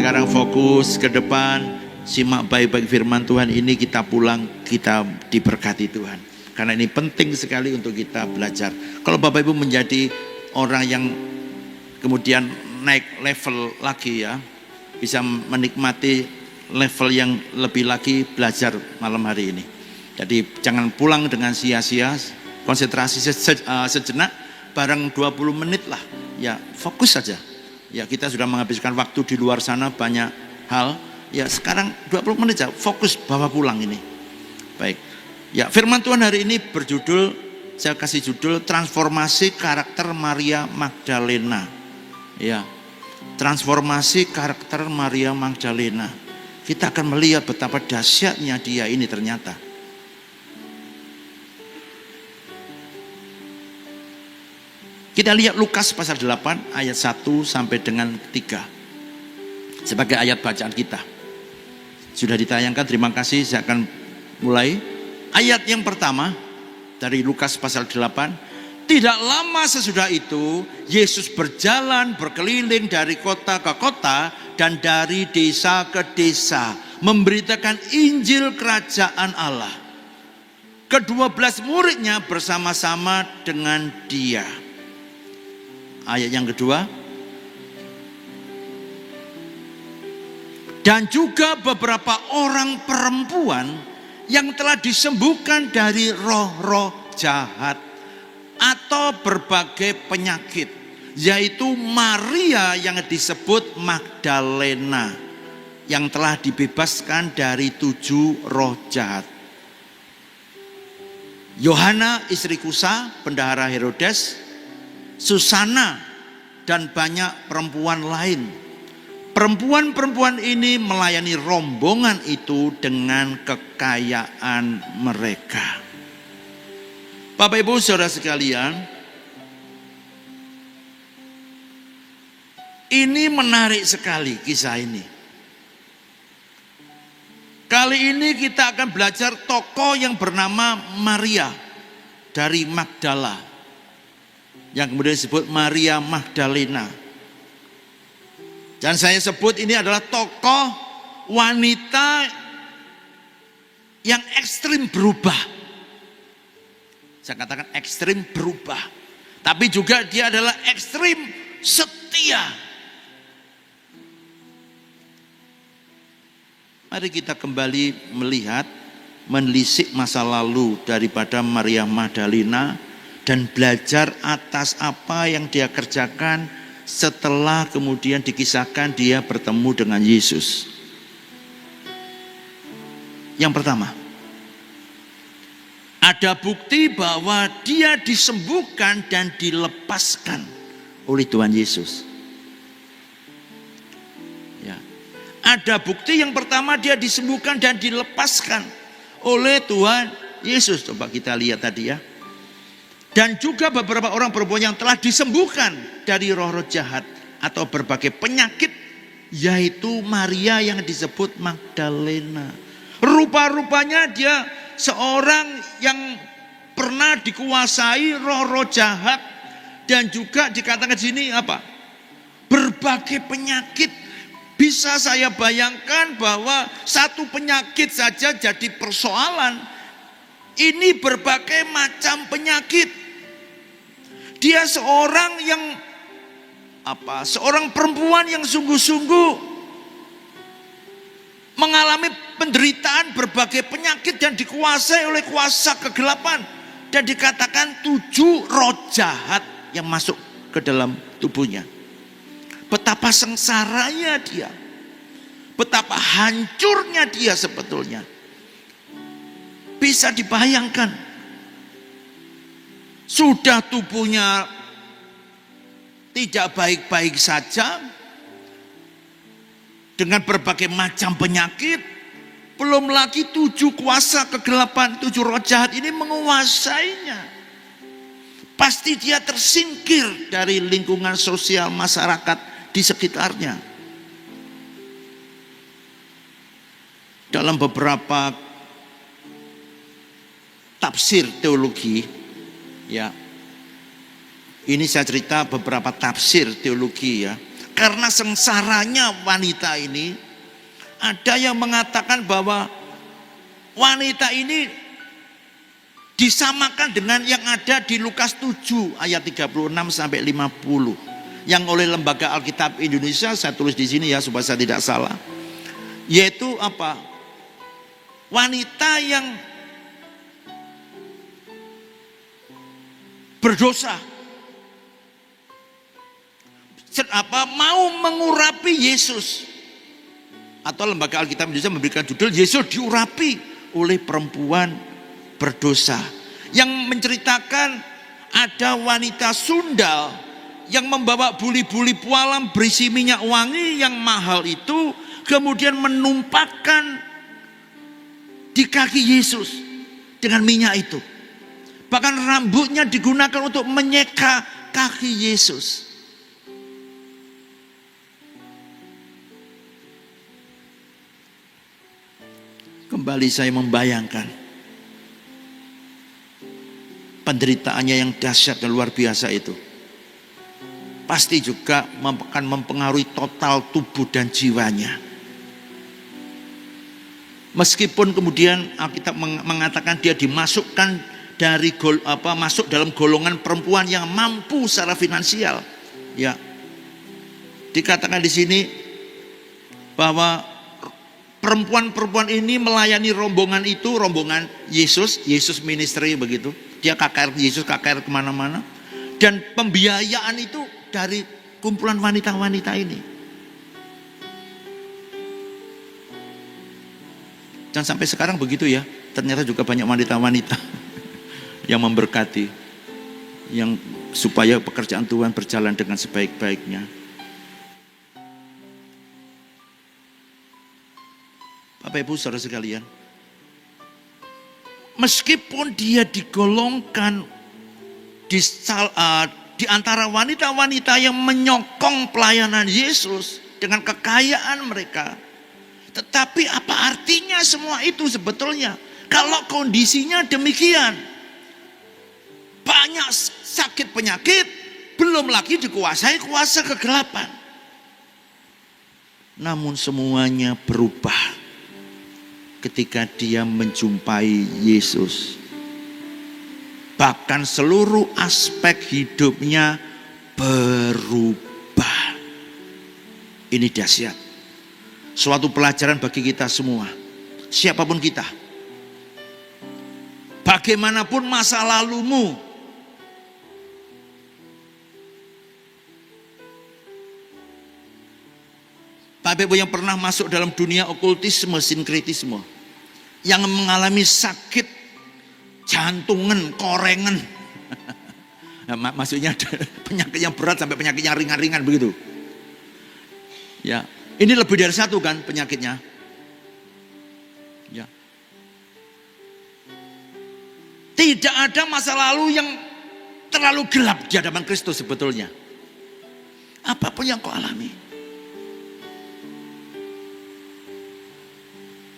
sekarang fokus ke depan, simak baik-baik firman Tuhan ini, kita pulang, kita diberkati Tuhan. Karena ini penting sekali untuk kita belajar. Kalau Bapak Ibu menjadi orang yang kemudian naik level lagi ya, bisa menikmati level yang lebih lagi, belajar malam hari ini. Jadi jangan pulang dengan sia-sia, konsentrasi sejenak, bareng 20 menit lah, ya fokus saja. Ya kita sudah menghabiskan waktu di luar sana banyak hal, ya sekarang 20 menit saja, fokus bawa pulang ini. Baik, ya firman Tuhan hari ini berjudul, saya kasih judul transformasi karakter Maria Magdalena. Ya, transformasi karakter Maria Magdalena. Kita akan melihat betapa dahsyatnya dia ini ternyata. Kita lihat Lukas pasal 8 ayat 1 sampai dengan 3 sebagai ayat bacaan kita. Sudah ditayangkan, terima kasih. Saya akan mulai. Ayat yang pertama dari Lukas pasal 8. Tidak lama sesudah itu, Yesus berjalan berkeliling dari kota ke kota dan dari desa ke desa, memberitakan Injil Kerajaan Allah. Ke-12 muridnya bersama-sama dengan dia. Ayat yang kedua. Dan juga beberapa orang perempuan yang telah disembuhkan dari roh-roh jahat atau berbagai penyakit, yaitu Maria yang disebut Magdalena, yang telah dibebaskan dari 7 roh jahat. Yohana istri Kusa, bendahara Herodes, Susana, dan banyak perempuan lain. Perempuan-perempuan ini melayani rombongan itu dengan kekayaan mereka. Bapak Ibu Saudara sekalian, ini menarik sekali kisah ini. Kali ini kita akan belajar tokoh yang bernama Maria dari Magdala, yang kemudian disebut Maria Magdalena. Dan saya sebut ini adalah tokoh wanita yang ekstrim berubah. Saya katakan ekstrim berubah, tapi juga dia adalah ekstrim setia. Mari kita kembali melihat, menelisik masa lalu daripada Maria Magdalena dan belajar atas apa yang dia kerjakan setelah kemudian dikisahkan dia bertemu dengan Yesus. Yang pertama, ada bukti bahwa dia disembuhkan dan dilepaskan oleh Tuhan Yesus. Ya. Ada bukti yang pertama, dia disembuhkan dan dilepaskan oleh Tuhan Yesus. Coba kita lihat tadi ya. Dan juga beberapa orang perempuan yang telah disembuhkan dari roh-roh jahat atau berbagai penyakit, yaitu Maria yang disebut Magdalena. Rupa-rupanya dia seorang yang pernah dikuasai roh-roh jahat, dan juga dikatakan di sini apa? Berbagai penyakit. Bisa saya bayangkan bahwa satu penyakit saja jadi persoalan. Ini berbagai macam penyakit. Dia seorang yang seorang perempuan yang sungguh-sungguh mengalami penderitaan berbagai penyakit dan dikuasai oleh kuasa kegelapan, dan dikatakan 7 roh jahat yang masuk ke dalam tubuhnya. Betapa sengsaranya dia, betapa hancurnya dia sebetulnya. Bisa dibayangkan. Sudah tubuhnya tidak baik-baik saja, dengan berbagai macam penyakit, belum lagi 7 kuasa kegelapan, 7 roh jahat ini menguasainya. Pasti dia tersingkir dari lingkungan sosial masyarakat di sekitarnya. Dalam beberapa tafsir teologi, ya, ini saya cerita beberapa tafsir teologi ya, Karena sengsaranya wanita ini, ada yang mengatakan bahwa wanita ini disamakan dengan yang ada di Lukas 7 ayat 36 sampai 50 yang oleh Lembaga Alkitab Indonesia, saya tulis di sini ya supaya saya tidak salah. Yaitu apa? Wanita yang berdosa mau mengurapi Yesus, atau Lembaga Alkitab Indonesia memberikan judul Yesus diurapi oleh perempuan berdosa, yang menceritakan ada wanita sundal yang membawa buli-buli pualam berisi minyak wangi yang mahal itu, kemudian menumpahkan di kaki Yesus dengan minyak itu. Bahkan rambutnya digunakan untuk menyeka kaki Yesus. Kembali saya membayangkan penderitaannya yang dahsyat dan luar biasa itu. Pasti juga akan mempengaruhi total tubuh dan jiwanya. Meskipun kemudian Alkitab mengatakan dia dimasukkan masuk dalam golongan perempuan yang mampu secara finansial. Ya. Dikatakan di sini bahwa perempuan-perempuan ini melayani rombongan itu, rombongan Yesus ministry begitu. Dia KKR Yesus, KKR kemana-mana. Dan pembiayaan itu dari kumpulan wanita-wanita ini. Dan sampai sekarang begitu ya. Ternyata juga banyak wanita-wanita yang memberkati, yang supaya pekerjaan Tuhan berjalan dengan sebaik-baiknya. Bapak Ibu saudara sekalian, meskipun dia digolongkan di antara wanita-wanita yang menyokong pelayanan Yesus dengan kekayaan mereka, tetapi apa artinya semua itu sebetulnya kalau kondisinya demikian? Banyak sakit penyakit, belum lagi dikuasai kuasa kegelapan. Namun semuanya berubah ketika dia menjumpai Yesus. Bahkan seluruh aspek hidupnya berubah. Ini dahsyat. Suatu pelajaran bagi kita semua. Siapapun kita. Bagaimanapun masa lalumu. Bapak Ibu yang pernah masuk dalam dunia okultisme, sinkretisme, yang mengalami sakit jantungan, korengan, maksudnya penyakit yang berat sampai penyakit yang ringan-ringan begitu. Ya, ini lebih dari satu kan penyakitnya. Ya. Tidak ada masa lalu yang terlalu gelap di hadapan Kristus sebetulnya. Apapun yang kau alami.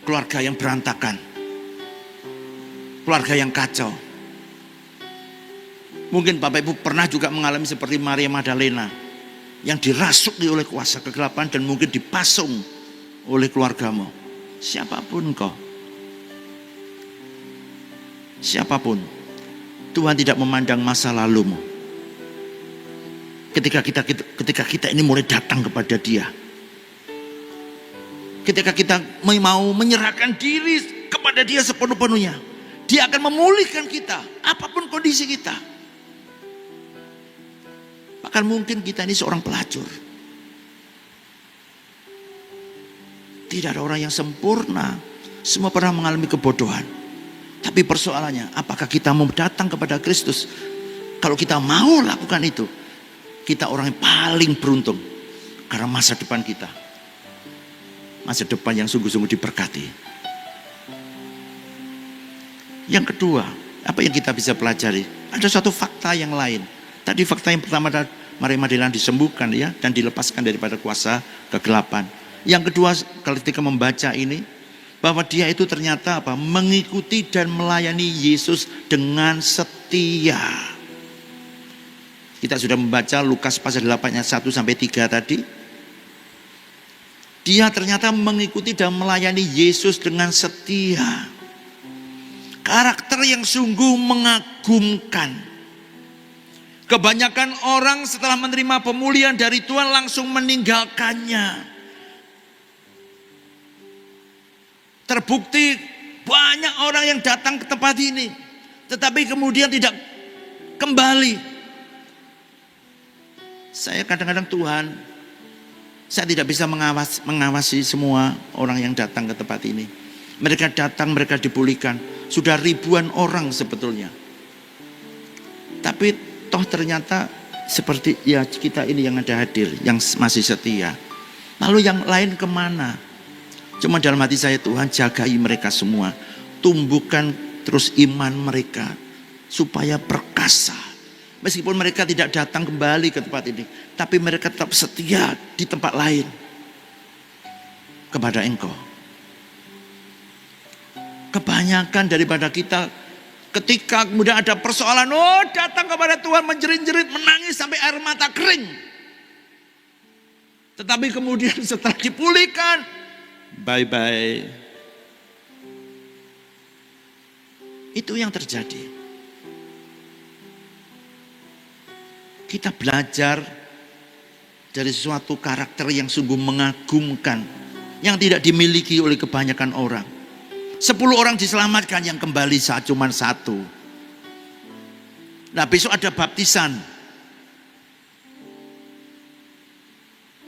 Keluarga yang berantakan, keluarga yang kacau. Mungkin Bapak Ibu pernah juga mengalami seperti Maria Magdalena yang dirasuki oleh kuasa kegelapan dan mungkin dipasung oleh keluargamu. Siapapun kau, siapapun, Tuhan tidak memandang masa lalumu. Ketika kita ini mulai datang kepada Dia, ketika kita mau menyerahkan diri kepada Dia sepenuh-penuhnya, Dia akan memulihkan kita, apapun kondisi kita. Bahkan mungkin kita ini seorang pelacur. Tidak ada orang yang sempurna, semua pernah mengalami kebodohan. Tapi persoalannya, apakah kita mau datang kepada Kristus? Kalau kita mau lakukan itu, kita orang yang paling beruntung. Karena masa depan kita, masa depan yang sungguh-sungguh diberkati. Yang kedua, apa yang kita bisa pelajari? Ada suatu fakta yang lain. Tadi fakta yang pertama, Maria Magdalena disembuhkan ya, dan dilepaskan daripada kuasa kegelapan. Yang kedua, ketika membaca ini, bahwa dia itu ternyata apa? Mengikuti dan melayani Yesus dengan setia. Kita sudah membaca Lukas pasal 8 ayat 1 sampai 3 tadi. Dia ternyata mengikuti dan melayani Yesus dengan setia. Karakter yang sungguh mengagumkan. Kebanyakan orang setelah menerima pemulihan dari Tuhan langsung meninggalkannya. Terbukti banyak orang yang datang ke tempat ini, tetapi kemudian tidak kembali. Saya kadang-kadang Tuhan, saya tidak bisa mengawasi semua orang yang datang ke tempat ini. Mereka datang, mereka dipulihkan. Sudah ribuan orang sebetulnya. Tapi toh ternyata seperti ya kita ini yang ada hadir, yang masih setia. Lalu yang lain kemana? Cuma dalam hati saya, Tuhan jagai mereka semua. Tumbuhkan terus iman mereka supaya perkasa. Meskipun mereka tidak datang kembali ke tempat ini, tapi mereka tetap setia di tempat lain kepada Engkau. Kebanyakan daripada kita ketika kemudian ada persoalan, datang kepada Tuhan menjerit-jerit, menangis sampai air mata kering. Tetapi kemudian setelah dipulihkan, bye-bye. Itu yang terjadi. Kita belajar dari suatu karakter yang sungguh mengagumkan, yang tidak dimiliki oleh kebanyakan orang. 10 orang diselamatkan, yang kembali cuma 1. Nah, besok ada baptisan.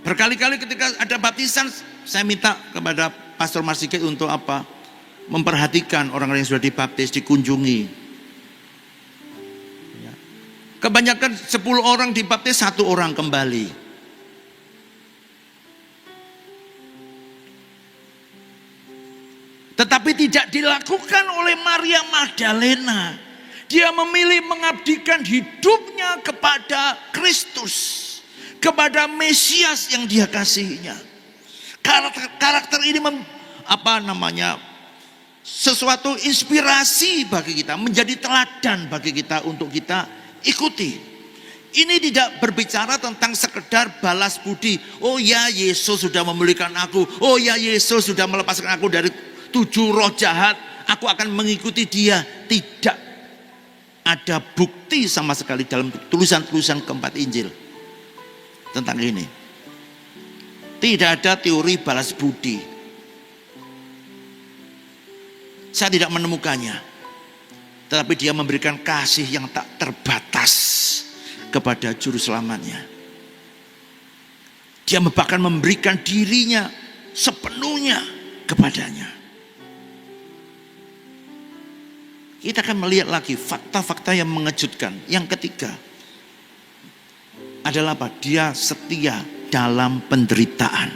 Berkali-kali ketika ada baptisan, saya minta kepada Pastor Marsikit untuk apa? Memperhatikan orang-orang yang sudah dibaptis, dikunjungi. Kebanyakan 10 orang dibaptis, 1 orang kembali. Tetapi tidak dilakukan oleh Maria Magdalena. Dia memilih mengabdikan hidupnya kepada Kristus, kepada Mesias yang dia kasihinya. Karakter ini sesuatu inspirasi bagi kita, menjadi teladan bagi kita untuk kita ikuti. Ini tidak berbicara tentang sekedar balas budi. Oh ya, Yesus sudah memulihkan aku. Oh ya, Yesus sudah melepaskan aku dari 7 roh jahat, aku akan mengikuti dia. Tidak ada bukti sama sekali dalam tulisan-tulisan keempat Injil tentang ini. Tidak ada teori balas budi. Saya tidak menemukannya. Tetapi dia memberikan kasih yang tak terbatas kepada juru selamatnya. Dia bahkan memberikan dirinya sepenuhnya kepadanya. Kita akan melihat lagi fakta-fakta yang mengejutkan. Yang ketiga adalah apa? Dia setia dalam penderitaan.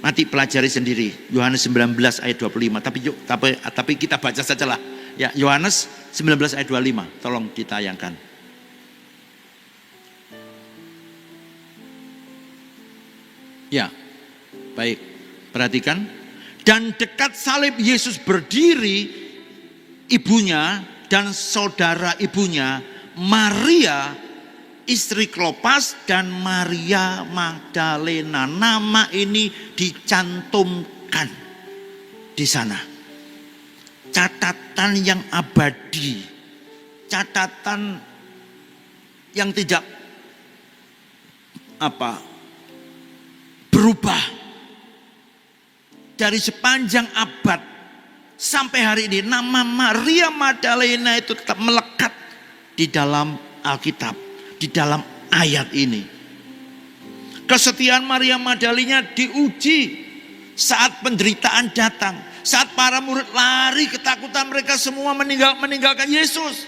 Nanti pelajari sendiri Yohanes 19 ayat 25. Tapi kita baca sajalah. Ya, Yohanes 19 ayat 25. Tolong ditayangkan. Ya, baik. Perhatikan. Dan dekat salib Yesus berdiri ibunya dan saudara ibunya, Maria istri Klopas dan Maria Magdalena. Nama ini dicantumkan di sana. Catatan yang abadi, catatan yang tidak berubah dari sepanjang abad. Sampai hari ini nama Maria Magdalena itu tetap melekat di dalam Alkitab, di dalam ayat ini. Kesetiaan Maria Magdalena diuji saat penderitaan datang, saat para murid lari ketakutan, mereka semua meninggalkan Yesus.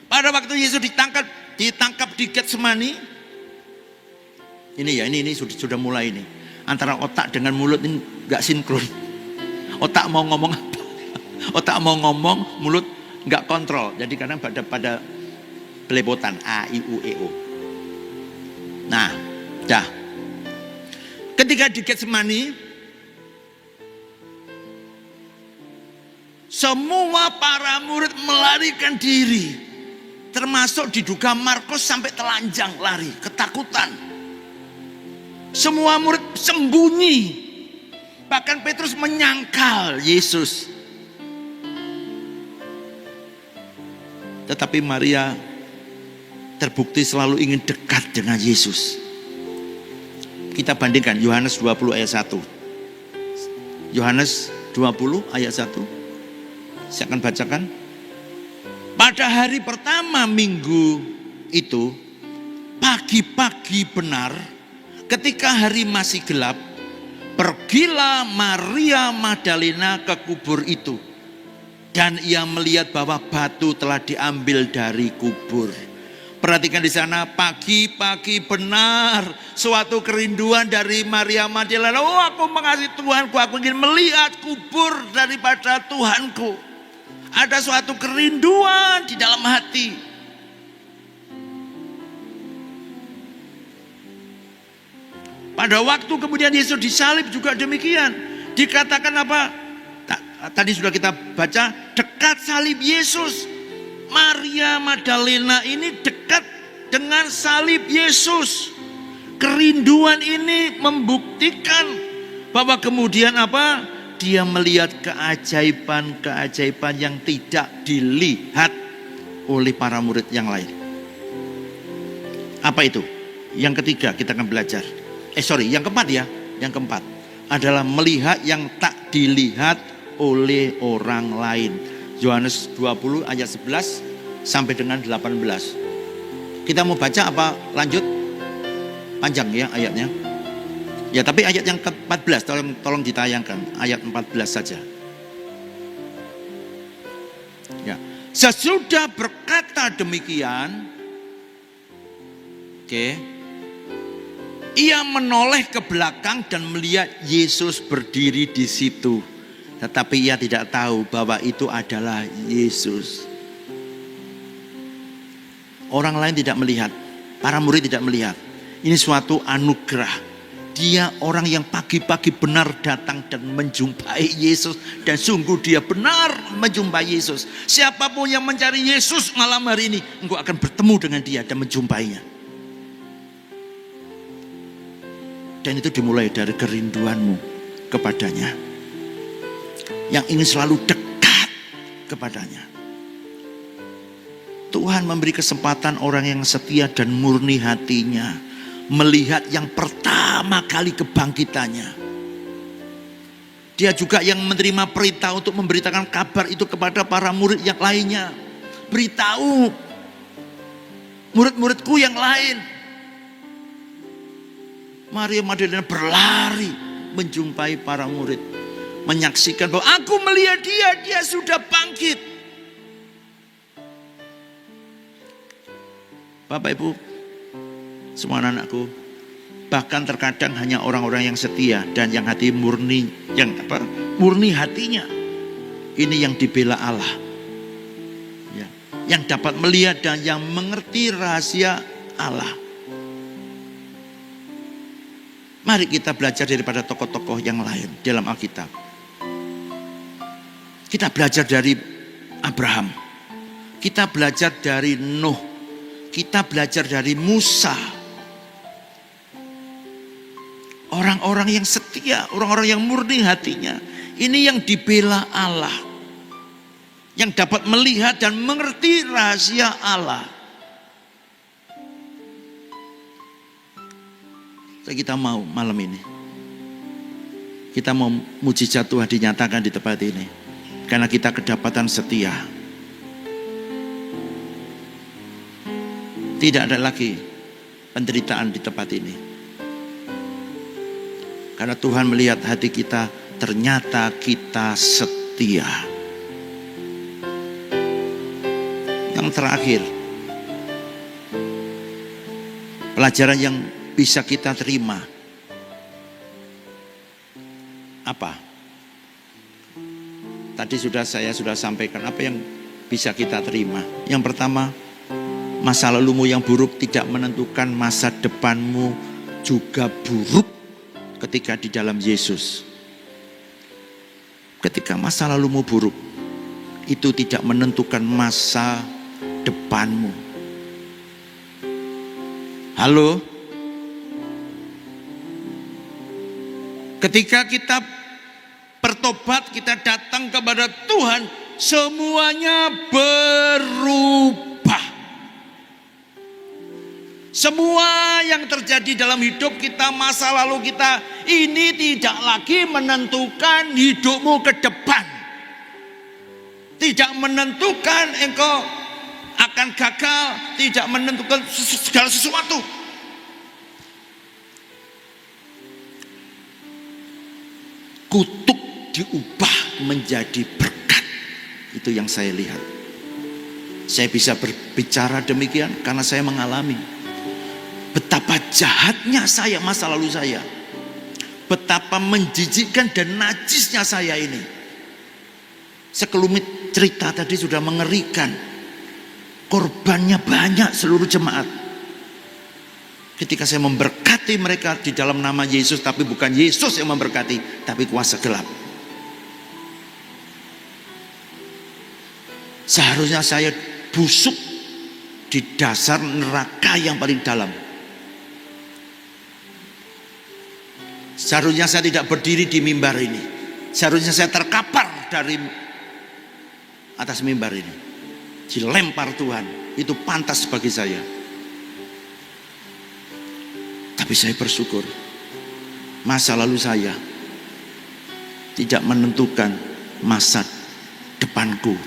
Pada waktu Yesus ditangkap di Getsemani, ini sudah mulai ini. Antara otak dengan mulut ini nggak sinkron. Otak mau ngomong apa? Otak mau ngomong, mulut nggak kontrol. Jadi kadang pada belepotan A, I, U, E, O. Nah, dah. Ketika di Getsemani, semua para murid melarikan diri, termasuk diduga Markus sampai telanjang lari, ketakutan. Semua murid sembunyi. Bahkan Petrus menyangkal Yesus. Tetapi Maria terbukti selalu ingin dekat dengan Yesus. Kita bandingkan Yohanes 20 ayat 1. Yohanes 20 ayat 1. Saya akan bacakan. Pada hari pertama minggu itu, pagi-pagi benar, ketika hari masih gelap, pergilah Maria Magdalena ke kubur itu. Dan ia melihat bahwa batu telah diambil dari kubur. Perhatikan di sana, pagi-pagi benar, suatu kerinduan dari Maria Magdalena. Oh, aku mengasihi Tuhanku, aku ingin melihat kubur daripada Tuhanku. Ada suatu kerinduan di dalam hati. Pada waktu kemudian Yesus disalib juga demikian. Dikatakan apa? Tadi sudah kita baca, dekat salib Yesus. Maria Magdalena ini dekat dengan salib Yesus. Kerinduan ini membuktikan bahwa kemudian apa? Dia melihat keajaiban-keajaiban yang tidak dilihat oleh para murid yang lain. Apa itu? Yang ketiga kita akan belajar. Yang keempat ya. Yang keempat adalah melihat yang tak dilihat oleh orang lain. Yohanes 20 ayat 11 sampai dengan 18. Kita mau baca apa lanjut? Panjang ya ayatnya. Ya, tapi ayat yang ke-14 tolong ditayangkan, ayat 14 saja. Ya. Sesudah berkata demikian, ia menoleh ke belakang dan melihat Yesus berdiri di situ. Tetapi ia tidak tahu bahwa itu adalah Yesus. Orang lain tidak melihat, para murid tidak melihat. Ini suatu anugerah. Dia orang yang pagi-pagi benar datang dan menjumpai Yesus. Dan sungguh dia benar menjumpai Yesus. Siapapun yang mencari Yesus malam hari ini, engkau akan bertemu dengan dia dan menjumpainya. Dan itu dimulai dari kerinduanmu kepadanya. Yang ingin selalu dekat kepadanya. Tuhan memberi kesempatan orang yang setia dan murni hatinya melihat yang pertama kali kebangkitannya. Dia juga yang menerima perintah untuk memberitakan kabar itu kepada para murid yang lainnya. Beritahu murid-muridku yang lain. Maria Magdalena berlari menjumpai para murid, menyaksikan bahwa aku melihat dia sudah bangkit. Bapak Ibu, semua anak-anakku, bahkan terkadang hanya orang-orang yang setia dan yang hati murni, murni hatinya, ini yang dibela Allah, ya, yang dapat melihat dan yang mengerti rahasia Allah. Mari kita belajar daripada tokoh-tokoh yang lain dalam Alkitab. Kita belajar dari Abraham, kita belajar dari Nuh, kita belajar dari Musa. Orang-orang yang setia, orang-orang yang murni hatinya. Ini yang dibela Allah, yang dapat melihat dan mengerti rahasia Allah. Kita mau malam ini, kita mau mujizat Tuhan dinyatakan di tempat ini. Karena kita kedapatan setia. Tidak ada lagi penderitaan di tempat ini. Karena Tuhan melihat hati kita, ternyata kita setia. Yang terakhir, pelajaran yang bisa kita terima apa? Tadi saya sudah sampaikan apa yang bisa kita terima. Yang pertama, masa lalumu yang buruk tidak menentukan masa depanmu juga buruk ketika di dalam Yesus. Ketika masa lalumu buruk, itu tidak menentukan masa depanmu. Halo? Ketika kita bertobat, kita datang kepada Tuhan, semuanya berubah. Semua yang terjadi dalam hidup kita, masa lalu kita, ini tidak lagi menentukan hidupmu ke depan. Tidak menentukan engkau akan gagal, tidak menentukan segala sesuatu. Kutuk diubah menjadi berkat. Itu yang saya lihat. Saya bisa berbicara demikian karena saya mengalami betapa jahatnya saya masa lalu saya. Betapa menjijikkan dan najisnya saya ini. Sekelumit cerita tadi sudah mengerikan. Korbannya banyak seluruh jemaat. Ketika saya memberkati mereka di dalam nama Yesus, tapi bukan Yesus yang memberkati, tapi kuasa gelap. Seharusnya saya busuk di dasar neraka yang paling dalam. Seharusnya saya tidak berdiri di mimbar ini. Seharusnya saya terkapar dari atas mimbar ini. Dilempar Tuhan. Itu pantas bagi saya. Tapi saya bersyukur masa lalu saya tidak menentukan masa depanku,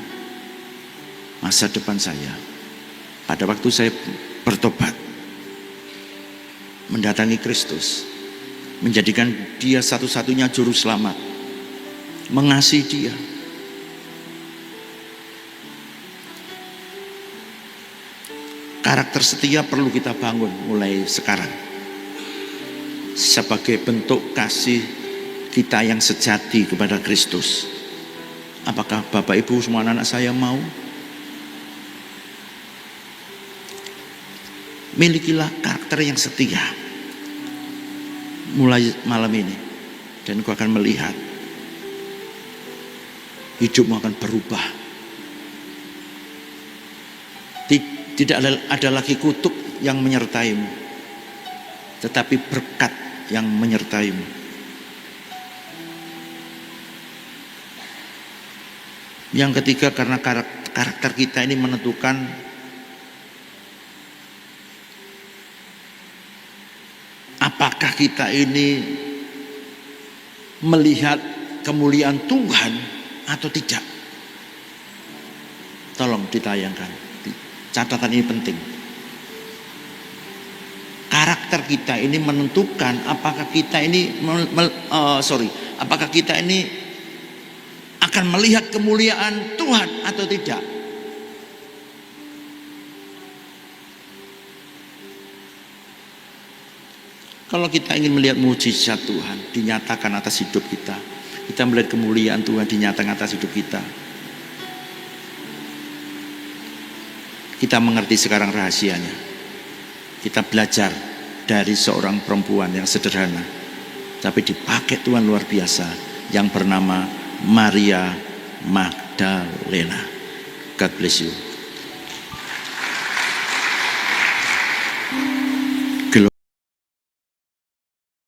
masa depan saya. Pada waktu saya bertobat, mendatangi Kristus, menjadikan Dia satu-satunya juru selamat, mengasihi Dia, karakter setia perlu kita bangun mulai sekarang. Sebagai bentuk kasih kita yang sejati kepada Kristus. Apakah Bapak Ibu semua anak saya mau? Milikilah karakter yang setia mulai malam ini, dan kau akan melihat hidupmu akan berubah. Tidak ada lagi kutuk yang menyertaimu, tetapi berkat yang menyertaimu. Yang ketiga, karena karakter kita ini menentukan apakah kita ini melihat kemuliaan Tuhan atau tidak. Tolong ditayangkan. Catatan ini penting. Karakter kita ini menentukan apakah kita ini apakah kita ini akan melihat kemuliaan Tuhan atau tidak. Kalau kita ingin melihat mujizat Tuhan dinyatakan atas hidup kita, kita melihat kemuliaan Tuhan dinyatakan atas hidup kita, kita mengerti sekarang rahasianya. Kita belajar dari seorang perempuan yang sederhana, tapi dipakai Tuhan luar biasa, yang bernama Maria Magdalena. God bless you.